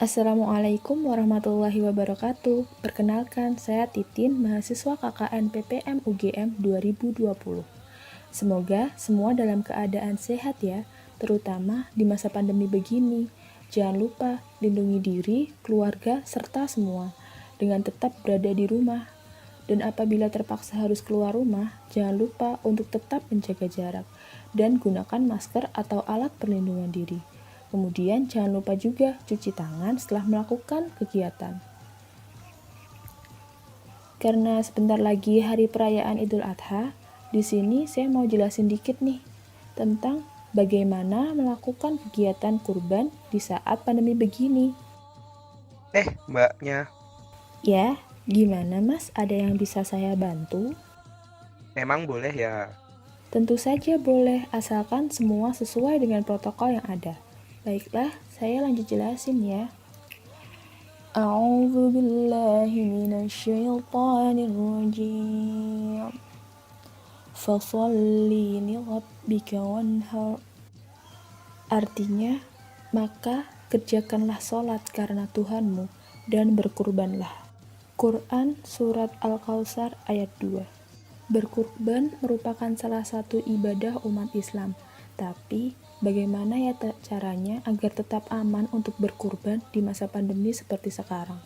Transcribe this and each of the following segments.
Assalamualaikum warahmatullahi wabarakatuh. Perkenalkan, saya Titin, mahasiswa KKN PPM UGM 2020. Semoga semua dalam keadaan sehat ya, terutama di masa pandemi begini. Jangan lupa lindungi diri, keluarga, serta semua dengan tetap berada di rumah. Dan apabila terpaksa harus keluar rumah, jangan lupa untuk tetap menjaga jarak dan gunakan masker atau alat perlindungan diri. Kemudian jangan lupa juga cuci tangan setelah melakukan kegiatan. Karena sebentar lagi hari perayaan Idul Adha, di sini saya mau jelasin dikit nih tentang bagaimana melakukan kegiatan kurban di saat pandemi begini. Mbaknya, Ya, gimana Mas? Ada yang bisa saya bantu? memang boleh ya. Tentu saja boleh, asalkan semua sesuai dengan protokol yang ada. Baiklah, saya lanjut jelasin ya. A'udzu billahi minasyaitonir rajim. Fasholli lirabbika wanhar. Artinya, maka kerjakanlah sholat karena Tuhanmu dan berkurbanlah. Quran Surat Al-Kautsar ayat 2. Berkurban merupakan salah satu ibadah umat Islam. Tapi, bagaimana ya caranya agar tetap aman untuk berkurban di masa pandemi seperti sekarang?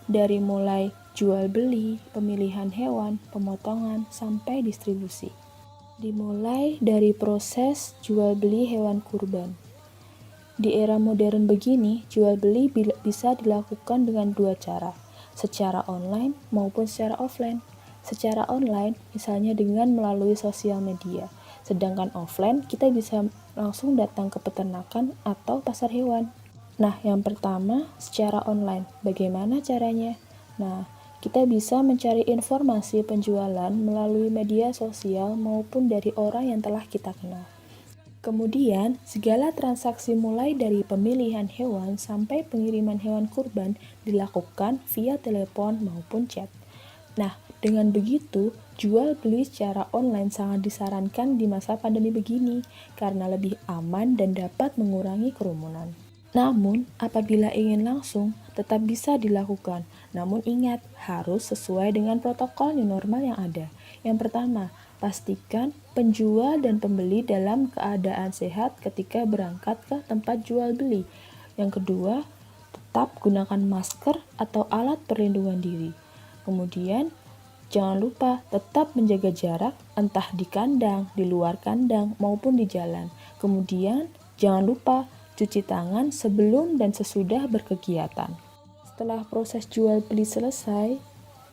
Dari mulai jual beli, pemilihan hewan, pemotongan, sampai distribusi. Dimulai dari proses jual beli hewan kurban. Di era modern begini, jual beli bisa dilakukan dengan dua cara, secara online maupun secara offline. Secara online, misalnya dengan melalui sosial media. Sedangkan offline, kita bisa langsung datang ke peternakan atau pasar hewan. Nah, yang pertama, secara online. Bagaimana caranya? Nah, kita bisa mencari informasi penjualan melalui media sosial maupun dari orang yang telah kita kenal. Kemudian, segala transaksi mulai dari pemilihan hewan sampai pengiriman hewan kurban dilakukan via telepon maupun chat. Nah, dengan begitu, jual beli secara online sangat disarankan di masa pandemi begini karena lebih aman dan dapat mengurangi kerumunan. Namun, apabila ingin langsung, tetap bisa dilakukan. Namun ingat, harus sesuai dengan protokol new normal yang ada. Yang pertama, pastikan penjual dan pembeli dalam keadaan sehat ketika berangkat ke tempat jual beli. Yang kedua, tetap gunakan masker atau alat perlindungan diri. Kemudian, jangan lupa tetap menjaga jarak entah di kandang, di luar kandang, maupun di jalan. Kemudian, jangan lupa cuci tangan sebelum dan sesudah berkegiatan. Setelah proses jual beli selesai,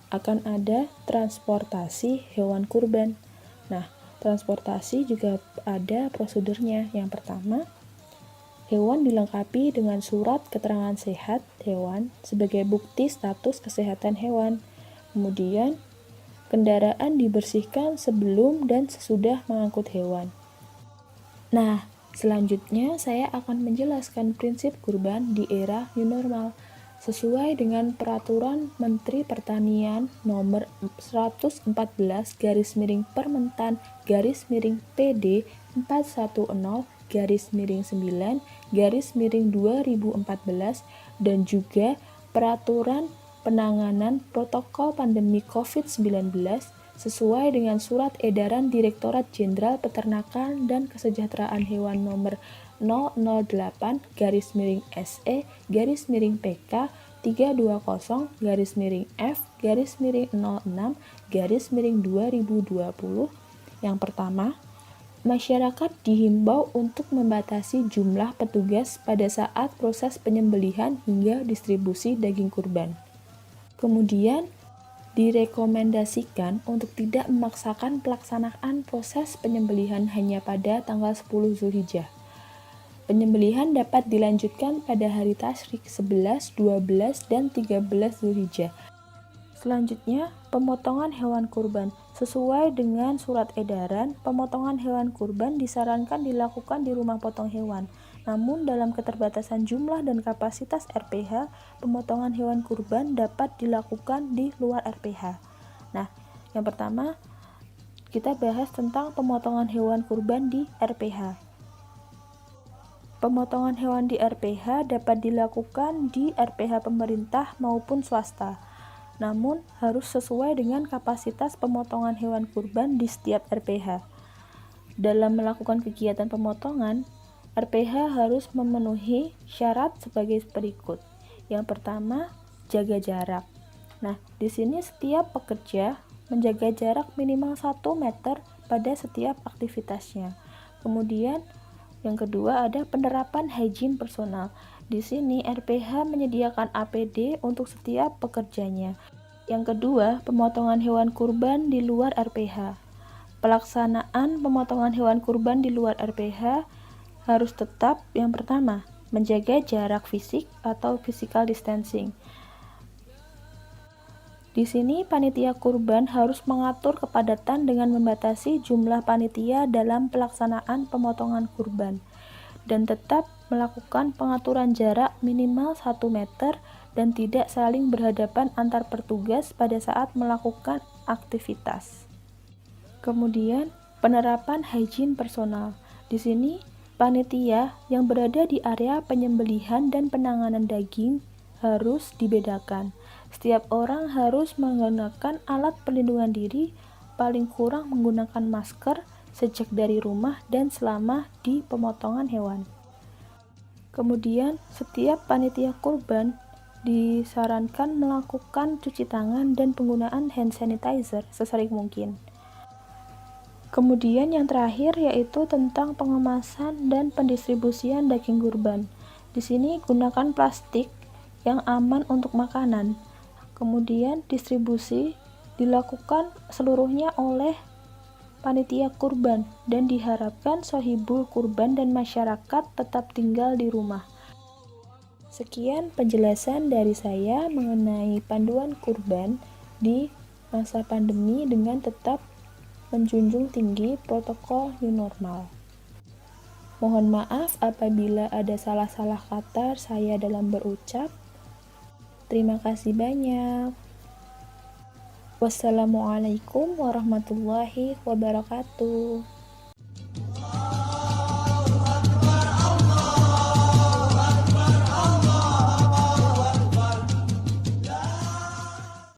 akan ada transportasi hewan kurban. Nah, transportasi juga ada prosedurnya. Yang pertama, hewan dilengkapi dengan surat keterangan sehat hewan sebagai bukti status kesehatan hewan. Kemudian, kendaraan dibersihkan sebelum dan sesudah mengangkut hewan. Nah, selanjutnya saya akan menjelaskan prinsip kurban di era new normal sesuai dengan peraturan Menteri Pertanian nomor 114 garis miring Permentan garis miring PD 410 garis miring 9 garis miring 2014 dan juga peraturan penanganan protokol pandemi COVID-19 sesuai dengan surat edaran Direktorat Jenderal Peternakan dan Kesejahteraan Hewan nomor 008 garis miring SE garis miring PK 320 garis miring F garis miring 06 garis miring 2020. Yang pertama, masyarakat dihimbau untuk membatasi jumlah petugas pada saat proses penyembelihan hingga distribusi daging kurban. Kemudian, direkomendasikan untuk tidak memaksakan pelaksanaan proses penyembelihan hanya pada tanggal 10 Zulhijjah. Penyembelihan dapat dilanjutkan pada hari tasyrik 11, 12, dan 13 Zulhijjah. Selanjutnya, pemotongan hewan kurban. Sesuai dengan surat edaran, pemotongan hewan kurban disarankan dilakukan di rumah potong hewan. Namun dalam keterbatasan jumlah dan kapasitas RPH, pemotongan hewan kurban dapat dilakukan di luar RPH. Nah, yang pertama kita bahas tentang pemotongan hewan kurban di RPH. Pemotongan hewan di RPH dapat dilakukan di RPH pemerintah maupun swasta. Namun, harus sesuai dengan kapasitas pemotongan hewan kurban di setiap RPH. Dalam melakukan kegiatan pemotongan, RPH harus memenuhi syarat sebagai berikut. Yang pertama, jaga jarak. Nah, di sini setiap pekerja menjaga jarak minimal 1 meter pada setiap aktivitasnya. Kemudian, yang kedua ada penerapan hygiene personal. Di sini RPH menyediakan APD untuk setiap pekerjanya. Yang kedua, pemotongan hewan kurban di luar RPH. Pelaksanaan pemotongan hewan kurban di luar RPH harus tetap yang pertama, menjaga jarak fisik atau physical distancing. Di sini panitia kurban harus mengatur kepadatan dengan membatasi jumlah panitia dalam pelaksanaan pemotongan kurban dan tetap melakukan pengaturan jarak minimal 1 meter dan tidak saling berhadapan antar petugas pada saat melakukan aktivitas. Kemudian, penerapan hygiene personal. Di sini, panitia yang berada di area penyembelihan dan penanganan daging harus dibedakan. Setiap orang harus menggunakan alat pelindungan diri, paling kurang menggunakan masker sejak dari rumah dan selama di pemotongan hewan. Kemudian, setiap panitia kurban disarankan melakukan cuci tangan dan penggunaan hand sanitizer sesering mungkin. Kemudian yang terakhir yaitu tentang pengemasan dan pendistribusian daging kurban. Di sini gunakan plastik yang aman untuk makanan. Kemudian distribusi dilakukan seluruhnya oleh panitia kurban dan diharapkan sohibul kurban dan masyarakat tetap tinggal di rumah. Sekian penjelasan dari saya mengenai panduan kurban di masa pandemi dengan tetap menjunjung tinggi protokol new normal. Mohon maaf apabila ada salah-salah kata saya dalam berucap. Terima kasih banyak. Wassalamualaikum warahmatullahi wabarakatuh.